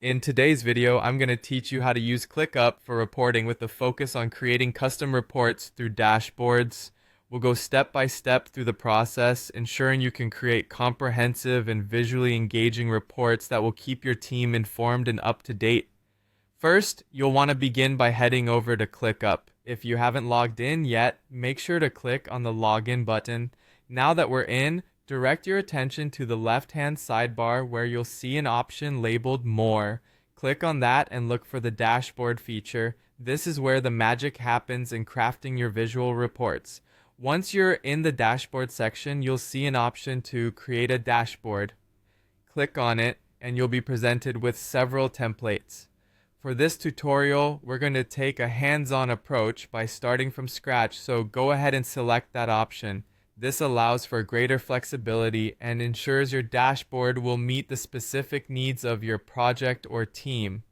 In today's video, I'm going to teach you how to use ClickUp for reporting with a focus on creating custom reports through dashboards. We'll go step by step through the process, ensuring you can create comprehensive and visually engaging reports that will keep your team informed and up to date. First, you'll want to begin by heading over to ClickUp. If you haven't logged in yet, make sure to click on the login button. Now that we're in, direct your attention to the left-hand sidebar where you'll see an option labeled More. Click on that and look for the dashboard feature. This is where the magic happens in crafting your visual reports. Once you're in the dashboard section, you'll see an option to create a dashboard. Click on it and you'll be presented with several templates. For this tutorial, we're going to take a hands-on approach by starting from scratch, so go ahead and select that option. This allows for greater flexibility and ensures your dashboard will meet the specific needs of your project or team.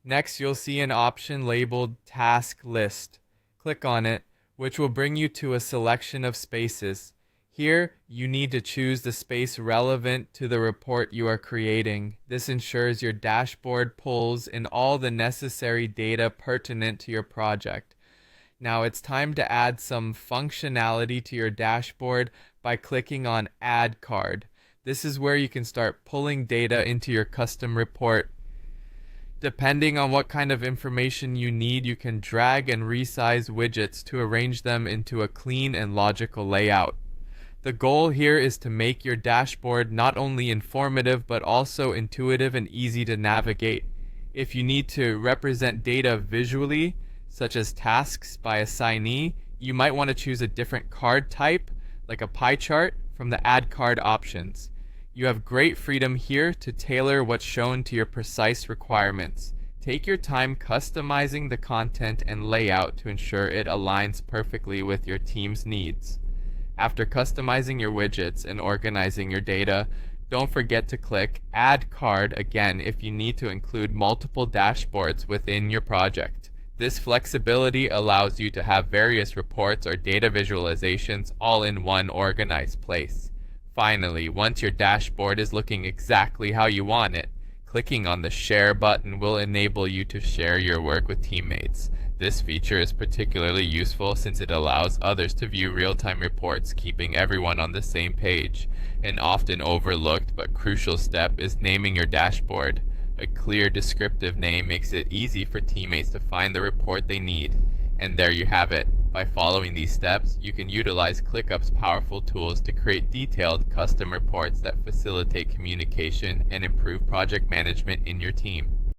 Next, you'll see an option labeled Task List. Click on it, which will bring you to a selection of spaces. Here, you need to choose the space relevant to the report you are creating. This ensures your dashboard pulls in all the necessary data pertinent to your project. Now it's time to add some functionality to your dashboard by clicking on Add Card. This is where you can start pulling data into your custom report. Depending on what kind of information you need, you can drag and resize widgets to arrange them into a clean and logical layout. The goal here is to make your dashboard not only informative but also intuitive and easy to navigate. If you need to represent data visually, such as tasks by assignee, you might want to choose a different card type, like a pie chart, from the Add Card options. You have great freedom here to tailor what's shown to your precise requirements. Take your time customizing the content and layout to ensure it aligns perfectly with your team's needs. After customizing your widgets and organizing your data, don't forget to click Add Card again if you need to include multiple dashboards within your project. This flexibility allows you to have various reports or data visualizations all in one organized place. Finally, once your dashboard is looking exactly how you want it, clicking on the Share button will enable you to share your work with teammates. This feature is particularly useful since it allows others to view real-time reports, keeping everyone on the same page. An often overlooked but crucial step is naming your dashboard. A clear descriptive name makes it easy for teammates to find the report they need. And there you have it. By following these steps, you can utilize ClickUp's powerful tools to create detailed custom reports that facilitate communication and improve project management in your team.